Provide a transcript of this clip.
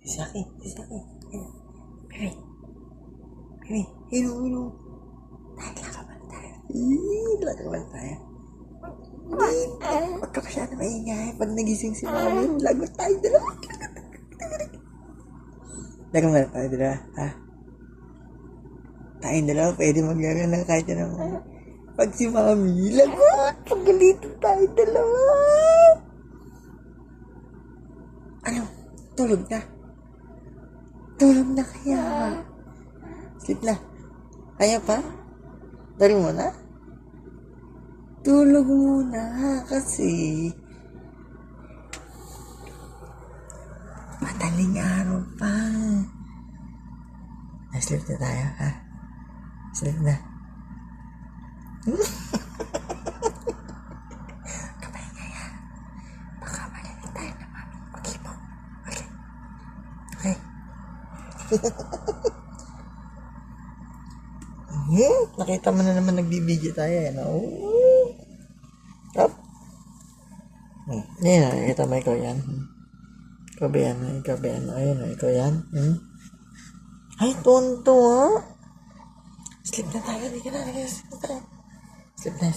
Sa akin. Ayun. Baby. Baby. Ayun. Lakaban tayo. Lakaban tayo. Huwag ka masyado maingay. Pag nagising si mami, lagot tayo dalawa. Lakaban tayo dalawa, ha? Tayong dalawa, pwede maglaro ng kahit anong. Pag si mami, lagot. Pagalitan tayo dalawa. Ano? Tulog na? Tulog na kaya? Sleep na. Kaya pa? Dari mo na? Tulog muna kasi madaling araw pa. Sleep na tayo, ha? Sleep na. Kapay nga yan. Baka magaling tayo na mami. Okay po. Okay. Okay. Nakita mo na naman nagbibideo tayo, no? Up. Yan, nakita mo ikaw yan. Ikaw ba yan? Ayun, ikaw yan. Ay, tonto, ha? Sleep na tayo, sleep na tayo. Sleep na.